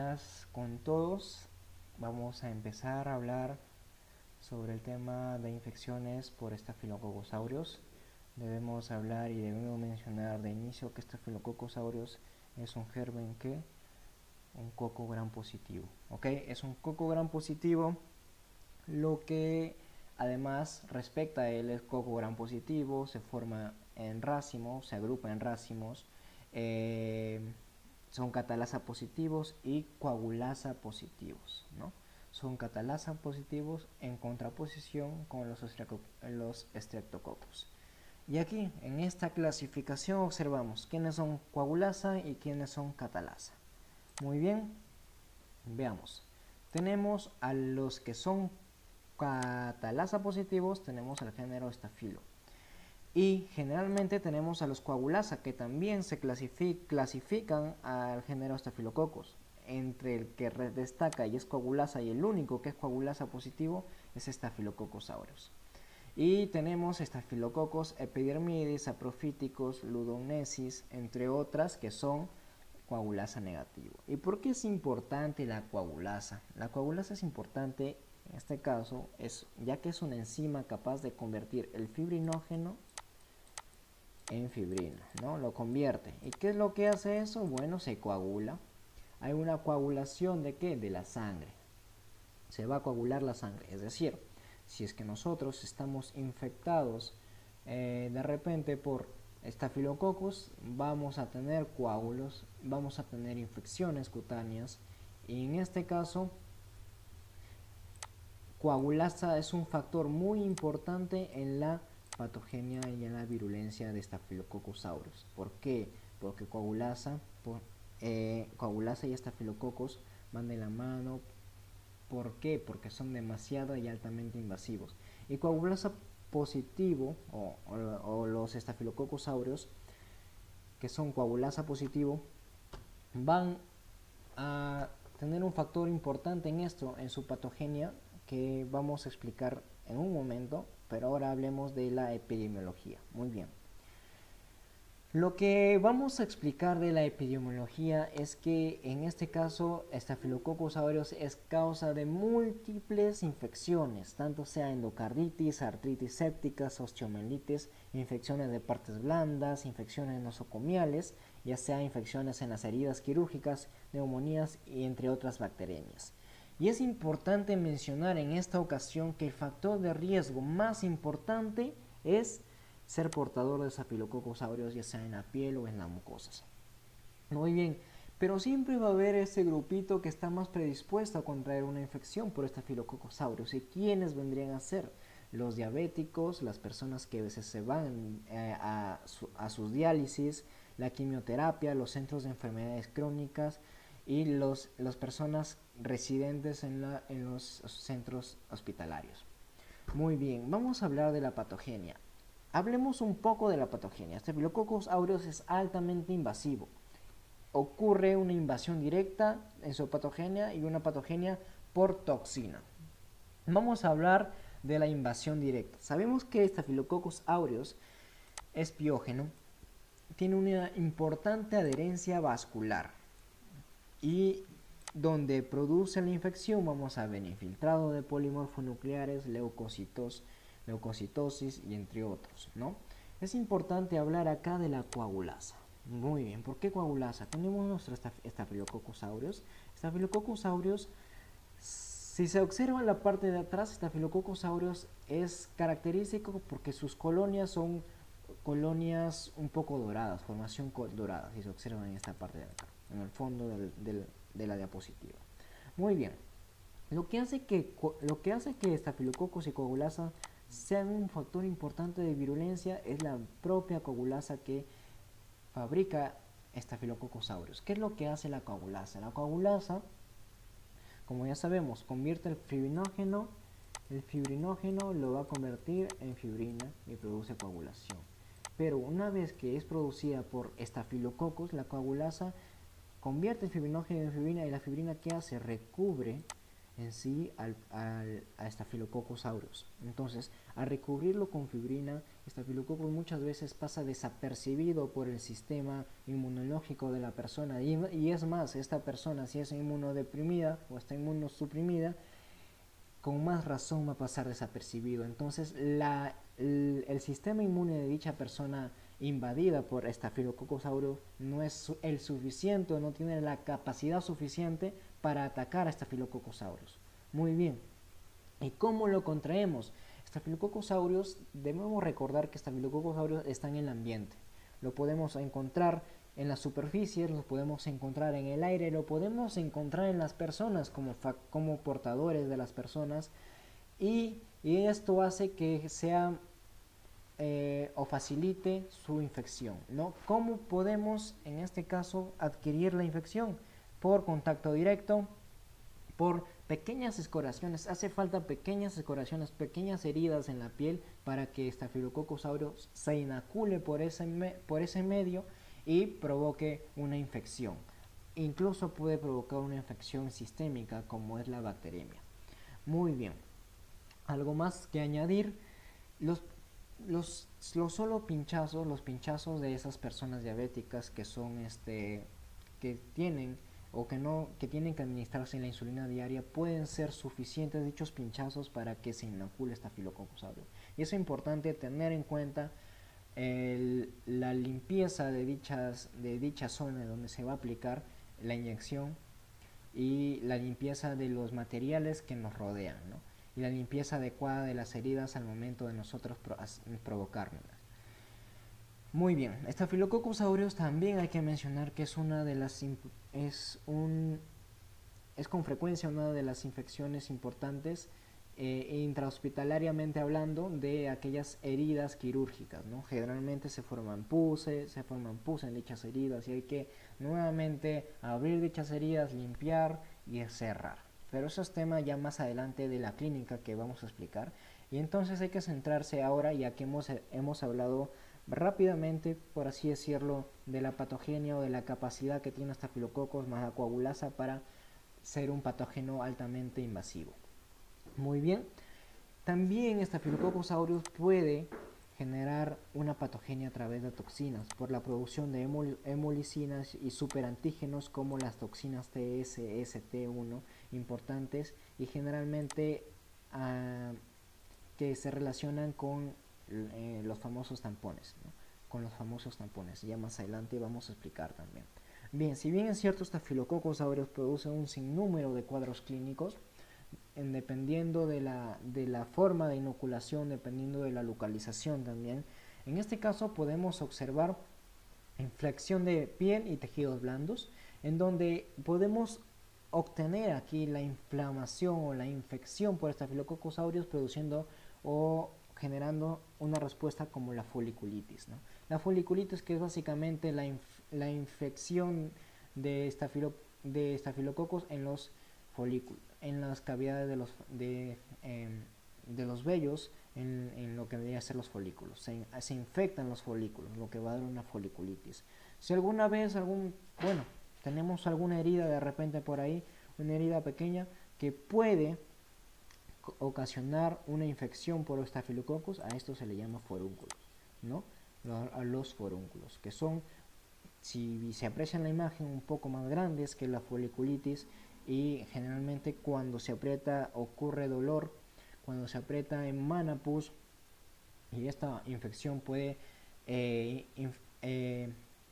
buenas con todos. Vamos a empezar a hablar sobre el tema de infecciones por Staphylococcus aureus. Debemos hablar y debemos mencionar de inicio que Staphylococcus aureus es un germen que un coco gram positivo, ¿ok? Es un coco gram positivo, lo que además respecta a él es coco gram positivo, se forma en racimos, se agrupa en racimos, son catalasa positivos y coagulasa positivos, ¿no? Son catalasa positivos en contraposición con los streptococos. Y aquí, en esta clasificación, observamos quiénes son coagulasa y quiénes son catalasa. Muy bien, veamos. Tenemos a los que son catalasa positivos, tenemos el género Staphylo. Y generalmente tenemos a los coagulasa, que también se clasifican al género Staphylococcus. Entre el que destaca y es coagulasa y el único que es coagulasa positivo es Staphylococcus aureus. Y tenemos Staphylococcus epidermidis, saprophyticus, ludognesis, entre otras que son coagulasa negativo. ¿Y por qué es importante la coagulasa? La coagulasa es importante en este caso ya que es una enzima capaz de convertir el fibrinógeno en fibrina, ¿no? Lo convierte. ¿Y qué es lo que hace eso? Bueno, se coagula. Hay una coagulación ¿de qué? De la sangre. Se va a coagular la sangre. Es decir, si es que nosotros estamos infectados de repente por Staphylococcus, vamos a tener coágulos, vamos a tener infecciones cutáneas y en este caso coagulasa es un factor muy importante en la patogenia y en la virulencia de Staphylococcus aureus. ¿Por qué? Porque coagulasa y Staphylococcus van de la mano. ¿Por qué? Porque son demasiado y altamente invasivos. Y coagulasa positivo o los Staphylococcus aureus, que son coagulasa positivo, van a tener un factor importante en esto, en su patogenia, que vamos a explicar en un momento, pero ahora hablemos de la epidemiología. Muy bien. Lo que vamos a explicar de la epidemiología es que en este caso Staphylococcus aureus es causa de múltiples infecciones, tanto sea endocarditis, artritis sépticas, osteomielitis, infecciones de partes blandas, infecciones nosocomiales, ya sea infecciones en las heridas quirúrgicas, neumonías y entre otras bacterias. Y es importante mencionar en esta ocasión que el factor de riesgo más importante es ser portador de Staphylococcus aureus, ya sea en la piel o en las mucosas. Muy bien, pero siempre va a haber ese grupito que está más predispuesto a contraer una infección por Staphylococcus aureus. ¿Y quiénes vendrían a ser? Los diabéticos, las personas que a veces se van a sus diálisis, la quimioterapia, los centros de enfermedades crónicas y las personas residentes en los centros hospitalarios. Muy bien, vamos a hablar de la patogenia. Hablemos un poco de la patogenia. Staphylococcus aureus es altamente invasivo. Ocurre una invasión directa en su patogenia y una patogenia por toxina. Vamos a hablar de la invasión directa. Sabemos que Staphylococcus aureus es piógeno, tiene una importante adherencia vascular y donde produce la infección vamos a ver infiltrado de polimorfonucleares, leucocitosis y entre otros, ¿no? Es importante hablar acá de la coagulasa. Muy bien, ¿por qué coagulasa? Tenemos nuestro Staphylococcus aureus. Staphylococcus aureus, si se observa en la parte de atrás, Staphylococcus aureus es característico porque sus colonias son colonias un poco doradas, formación dorada, si se observa en esta parte de acá, en el fondo de la diapositiva. Muy bien, lo que hace que Staphylococcus y coagulasa sean un factor importante de virulencia es la propia coagulasa que fabrica Staphylococcus aureus. ¿Qué es lo que hace la coagulasa? La coagulasa, como ya sabemos, convierte el fibrinógeno lo va a convertir en fibrina y produce coagulación. Pero una vez que es producida por Staphylococcus, la coagulasa convierte el fibrinógeno en fibrina y la fibrina ¿qué hace? Recubre en sí a Staphylococcus aureus. Entonces, al recubrirlo con fibrina, Staphylococcus muchas veces pasa desapercibido por el sistema inmunológico de la persona, y es más, esta persona, si es inmunodeprimida o está inmunosuprimida, con más razón va a pasar desapercibido. Entonces, el sistema inmune de dicha persona invadida por Staphylococcus aureus no es el suficiente, o no tiene la capacidad suficiente para atacar a Staphylococcus aureus. Muy bien. ¿Y cómo lo contraemos? Staphylococcus aureus, debemos recordar que Staphylococcus aureus está en el ambiente. Lo podemos encontrar en las superficies, lo podemos encontrar en el aire, lo podemos encontrar en las personas como portadores de las personas, y esto hace que sea o facilite su infección, ¿no? ¿Cómo podemos en este caso adquirir la infección? Por contacto directo, por pequeñas escoraciones. Hace falta pequeñas escoraciones, pequeñas heridas en la piel para que Staphylococcus aureus se inocule por ese medio y provoque una infección. Incluso puede provocar una infección sistémica como es la bacteriemia. Muy bien. Algo más que añadir. Los solo pinchazos, los pinchazos de esas personas diabéticas que son que tienen o que no, que tienen que administrarse la insulina diaria, pueden ser suficientes dichos pinchazos para que se inocule Staphylococcus aureus. Y es importante tener en cuenta la limpieza de dicha zona donde se va a aplicar la inyección, y la limpieza de los materiales que nos rodean, ¿no? Y la limpieza adecuada de las heridas al momento de nosotros provocárnoslas. Muy bien, Staphylococcus aureus también hay que mencionar que es una de las es con frecuencia una de las infecciones importantes intrahospitalariamente hablando, de aquellas heridas quirúrgicas, ¿no? Generalmente se forman pus en dichas heridas, y hay que nuevamente abrir dichas heridas, limpiar y cerrar. Pero eso es tema ya más adelante de la clínica que vamos a explicar. Y entonces hay que centrarse ahora, ya que hemos hablado rápidamente, por así decirlo, de la patogenia o de la capacidad que tiene Staphylococcus más la coagulasa para ser un patógeno altamente invasivo. Muy bien. También Staphylococcus aureus puede generar una patogenia a través de toxinas por la producción de hemolicinas y superantígenos como las toxinas TS, ST1 importantes, y generalmente que se relacionan con los famosos tampones, ¿no? Con los famosos tampones. Ya más adelante vamos a explicar también. Bien, si bien es cierto, Staphylococcus aureus produce un sinnúmero de cuadros clínicos, dependiendo de la forma de inoculación, dependiendo de la localización también. En este caso podemos observar infección de piel y tejidos blandos, en donde podemos obtener aquí la inflamación o la infección por Staphylococcus aureus, produciendo o generando una respuesta como la foliculitis, ¿no? La foliculitis, que es básicamente la infección de Staphylococcus en los folículos, en las cavidades de los vellos, en lo que debería ser los folículos. Se infectan los folículos, lo que va a dar una foliculitis. Si alguna vez tenemos alguna herida de repente por ahí, una herida pequeña que puede ocasionar una infección por Staphylococcus, a esto se le llama forúnculos, ¿no? A los forúnculos, que son, si se aprecia en la imagen, un poco más grandes que la foliculitis, y generalmente cuando se aprieta ocurre dolor, cuando se aprieta emana pus, y esta infección puede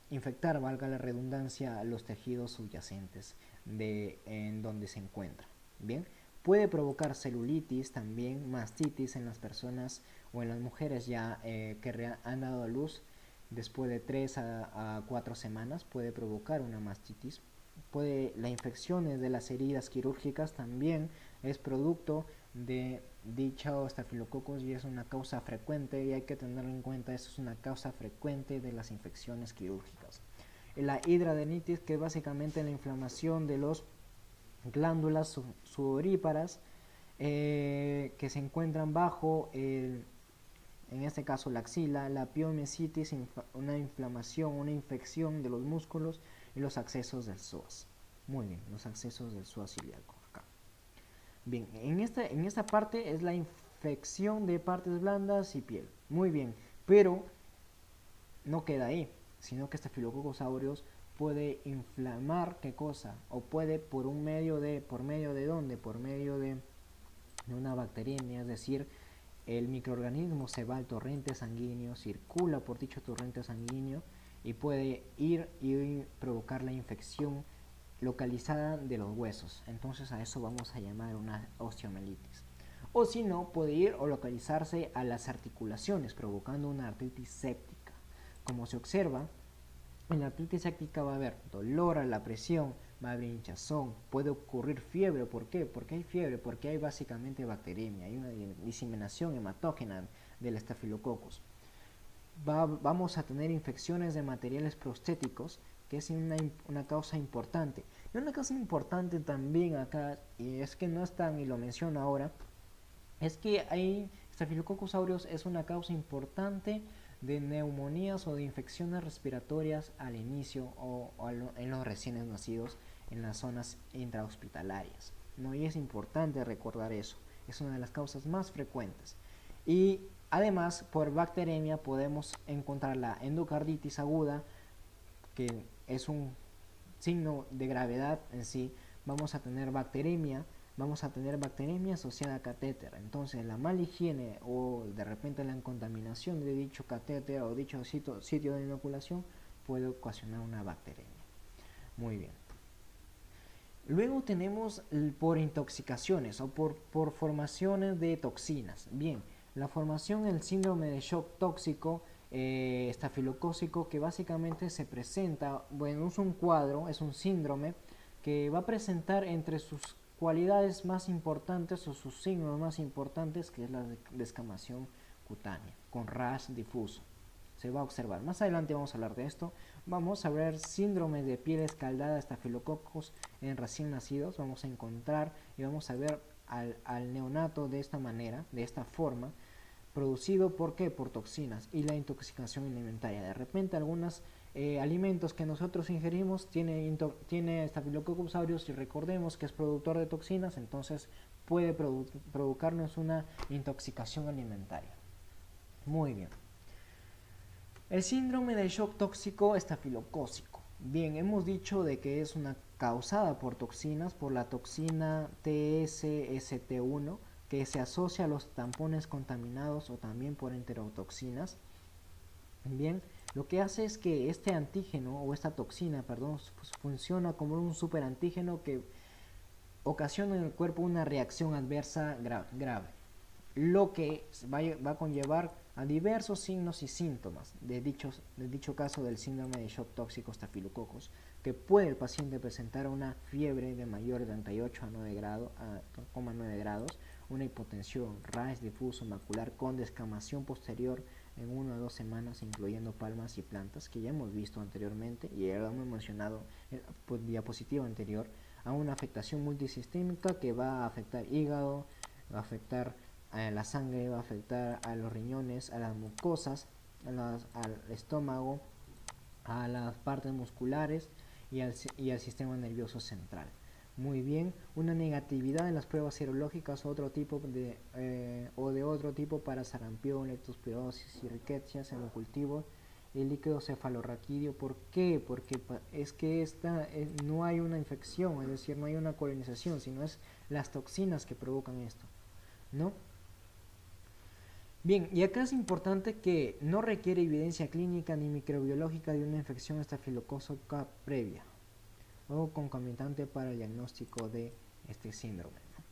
infectar, valga la redundancia, los tejidos subyacentes en donde se encuentra. Bien, puede provocar celulitis, también mastitis en las personas o en las mujeres ya que han dado a luz después de 3 a 4 semanas, puede provocar una mastitis. La infección de las heridas quirúrgicas también es producto de dicho Staphylococcus, y es una causa frecuente, y hay que tenerlo en cuenta. Eso es una causa frecuente de las infecciones quirúrgicas. La hidradenitis, que es básicamente la inflamación de las glándulas sudoríparas que se encuentran bajo en este caso la axila. La piomyositis, una inflamación, una infección de los músculos, y los accesos del psoas. Muy bien, los accesos del psoas ilíaco acá. Bien, en esta parte es la infección de partes blandas y piel. Muy bien, pero no queda ahí, sino que Staphylococcus aureus puede inflamar qué cosa, o puede por medio de dónde, por medio de una bacteriemia, es decir, el microorganismo se va al torrente sanguíneo, circula por dicho torrente sanguíneo y puede ir y provocar la infección localizada de los huesos. Entonces a eso vamos a llamar una osteomielitis. O si no, puede ir o localizarse a las articulaciones, provocando una artritis séptica. Como se observa, en la artritis séptica va a haber dolor a la presión, va a haber hinchazón, puede ocurrir fiebre. ¿Por qué? Porque hay fiebre, porque hay básicamente bacteriemia, hay una diseminación hematógena del estafilococcus. Vamos a tener infecciones de materiales prostéticos, que es una causa importante. Y una causa importante también acá, y es que no están, y lo menciono ahora, es que hay Staphylococcus aureus es una causa importante de neumonías o de infecciones respiratorias al inicio en los recién nacidos en las zonas intrahospitalarias, ¿no? Y es importante recordar eso, es una de las causas más frecuentes. Y además, por bacteremia podemos encontrar la endocarditis aguda, que es un signo de gravedad en sí. Vamos a tener bacteremia asociada a catéter. Entonces la mala higiene o de repente la contaminación de dicho catéter o dicho sitio de inoculación puede ocasionar una bacteremia. Muy bien. Luego tenemos por intoxicaciones o por formaciones de toxinas. Bien, la formación del síndrome de shock tóxico estafilocócico, que básicamente se presenta, bueno, es un cuadro, es un síndrome que va a presentar entre sus cualidades más importantes o sus signos más importantes, que es la descamación cutánea con rash difuso. Se va a observar. Más adelante vamos a hablar de esto. Vamos a ver síndrome de piel escaldada, estafilococos en recién nacidos. Vamos a encontrar y vamos a ver al neonato de esta manera, de esta forma, producido ¿por qué? Por toxinas y la intoxicación alimentaria. De repente algunos alimentos que nosotros ingerimos tiene Staphylococcus aureus, y recordemos que es productor de toxinas, entonces puede provocarnos una intoxicación alimentaria. Muy bien. El síndrome de shock tóxico estafilocócico. Bien, hemos dicho de que es una causada por toxinas, por la toxina TSST1, que se asocia a los tampones contaminados, o también por enterotoxinas. Bien, lo que hace es que este antígeno o esta toxina, perdón, pues funciona como un superantígeno que ocasiona en el cuerpo una reacción adversa grave, lo que va a conllevar a diversos signos y síntomas de dicho caso del síndrome de shock tóxico estafilococos, que puede el paciente presentar una fiebre de mayor de 38 a 9 grados, una hipotensión, rash difuso macular con descamación posterior en 1 a 2 semanas, incluyendo palmas y plantas, que ya hemos visto anteriormente y ya lo hemos mencionado en la diapositiva anterior, a una afectación multisistémica que va a afectar hígado, va a afectar a la sangre, va a afectar a los riñones, a las mucosas, al estómago, a las partes musculares y al sistema nervioso central. Muy bien, una negatividad en las pruebas serológicas o de otro tipo para sarampión, leptospirosis y riquecias en los cultivos, el líquido cefalorraquídeo. ¿Por qué? Porque es que no hay una infección, es decir, no hay una colonización, sino es las toxinas que provocan esto, ¿no? Bien, y acá es importante que no requiere evidencia clínica ni microbiológica de una infección estafilocócica previa o concomitante para el diagnóstico de este síndrome, ¿no?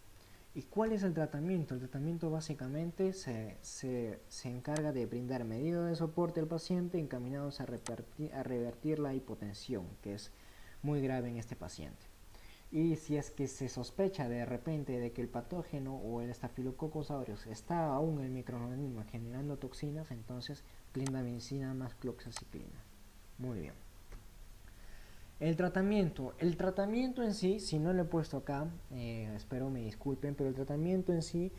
¿Y cuál es el tratamiento? El tratamiento básicamente se encarga de brindar medidas de soporte al paciente encaminados a revertir la hipotensión, que es muy grave en este paciente. Y si es que se sospecha de repente de que el patógeno o el Staphylococcus aureus está aún en el microorganismo generando toxinas, entonces clindamicina más cloxaciclina. Muy bien. El tratamiento en sí, si no lo he puesto acá, espero me disculpen, pero el tratamiento en sí,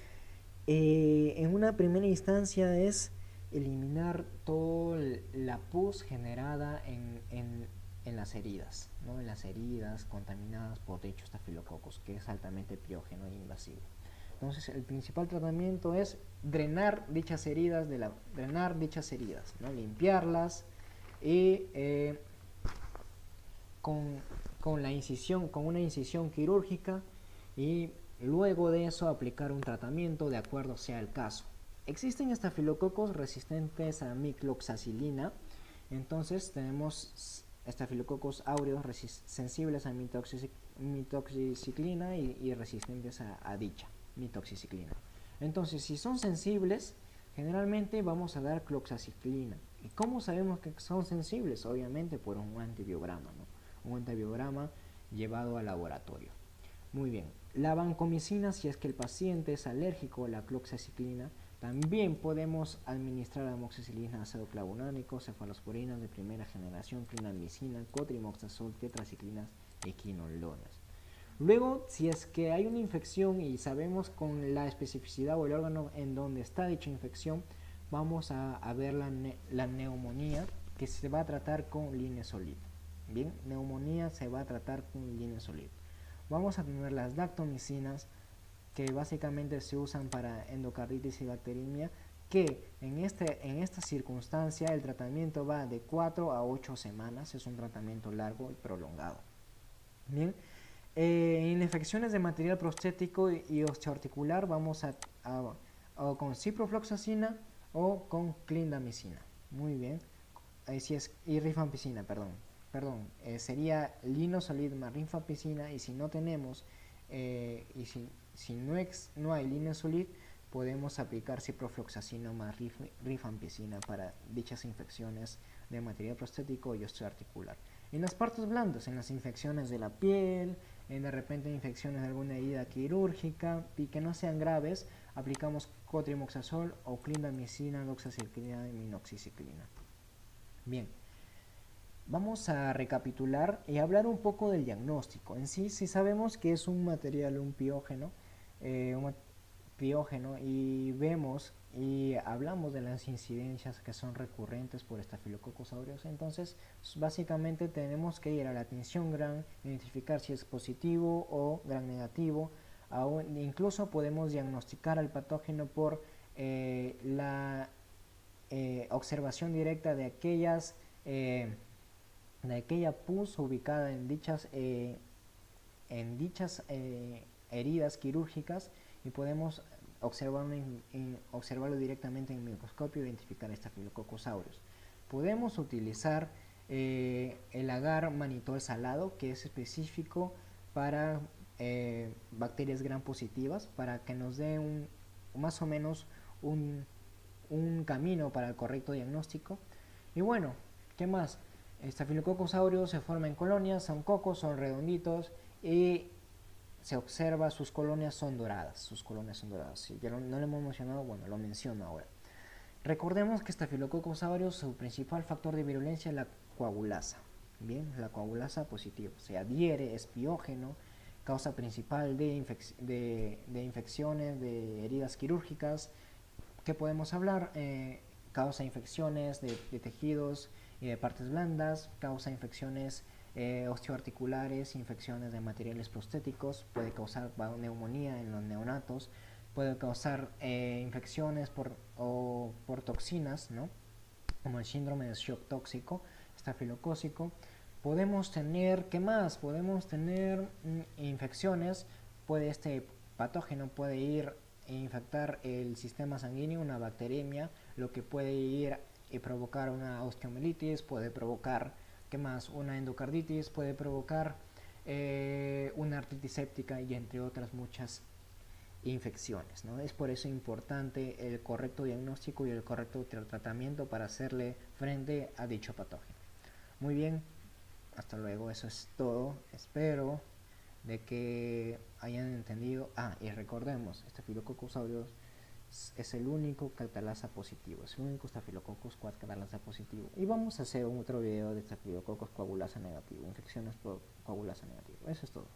en una primera instancia es eliminar toda la pus generada en las heridas, ¿no? En las heridas contaminadas por dicho estafilococos, que es altamente piógeno e invasivo. Entonces, el principal tratamiento es drenar dichas heridas, ¿no? Limpiarlas y con una incisión quirúrgica, y luego de eso aplicar un tratamiento de acuerdo sea el caso. Existen estafilococos resistentes a micloxacilina, entonces tenemos estafilococos aureus sensibles a mitoxicilina y resistentes a dicha mitoxicilina. Entonces, si son sensibles, generalmente vamos a dar cloxaciclina. ¿Y cómo sabemos que son sensibles? Obviamente por un antibiograma, ¿no? Un antibiograma llevado al laboratorio. Muy bien, la vancomicina, si es que el paciente es alérgico a la cloxaciclina, también podemos administrar amoxicilina, ácido clavulánico, cefalosporinas de primera generación, clindamicina, cotrimoxazol, tetraciclinas y quinolonas. Luego, si es que hay una infección y sabemos con la especificidad o el órgano en donde está dicha infección, vamos a ver la neumonía, que se va a tratar con linezolid. Bien, neumonía se va a tratar con linezolid. Vamos a tener las dactomicinas, que básicamente se usan para endocarditis y bacteriemia, que en esta circunstancia el tratamiento va de 4 a 8 semanas, es un tratamiento largo y prolongado. Bien, en infecciones de material prostético y osteoarticular vamos o con ciprofloxacina o con clindamicina. Muy bien, y rifampicina, perdón. Sería linezolid más rifampicina, y si no tenemos, si no hay linezolid, podemos aplicar ciprofloxacina más rifampicina para dichas infecciones de material prostético y osteoarticular. En las partes blandas, en las infecciones de la piel, en de repente infecciones de alguna herida quirúrgica y que no sean graves, aplicamos cotrimoxazol o clindamicina, doxaciclina y minoxicilina. Bien, vamos a recapitular y hablar un poco del diagnóstico. En sí, si sabemos que es un material, un piógeno, y vemos y hablamos de las incidencias que son recurrentes por Staphylococcus aureus, entonces básicamente tenemos que ir a la tinción Gram, identificar si es positivo o Gram negativo. Incluso podemos diagnosticar al patógeno por la observación directa de aquella pus ubicada en dichas heridas quirúrgicas, y podemos observarlo directamente en el microscopio e identificar Staphylococcus aureus. Podemos utilizar el agar mannitol salado, que es específico para bacterias gram positivas, para que nos dé más o menos un camino para el correcto diagnóstico. Y bueno, ¿qué más? Staphylococcus aureus se forma en colonias, son cocos, son redonditos, y se observa sus colonias son doradas. Si ya no lo hemos mencionado, bueno, lo menciono ahora. Recordemos que Staphylococcus aureus, su principal factor de virulencia es la coagulasa. Bien, la coagulasa positiva. Se adhiere, es piógeno, causa principal de infecciones, de heridas quirúrgicas. ¿Qué podemos hablar? Causa infecciones de tejidos y de partes blandas, causa infecciones osteoarticulares, infecciones de materiales prostéticos, puede causar neumonía en los neonatos, puede causar infecciones por toxinas, ¿no? Como el síndrome de shock tóxico, estafilocócico. Podemos tener, ¿qué más? Podemos tener infecciones, este patógeno puede ir e infectar el sistema sanguíneo, una bacteriemia, lo que puede ir y provocar una osteomielitis, puede provocar, ¿qué más? Una endocarditis, puede provocar una artritis séptica, y entre otras muchas infecciones, ¿no? Es por eso importante el correcto diagnóstico y el correcto tratamiento para hacerle frente a dicho patógeno. Muy bien, hasta luego, eso es todo. Espero de que hayan entendido. Y recordemos, Staphylococcus aureus es el único catalasa positivo, es el único Staphylococcus catalasa positivo. Y vamos a hacer otro video de Staphylococcus coagulasa negativo, infecciones por coagulasa negativo. Eso es todo.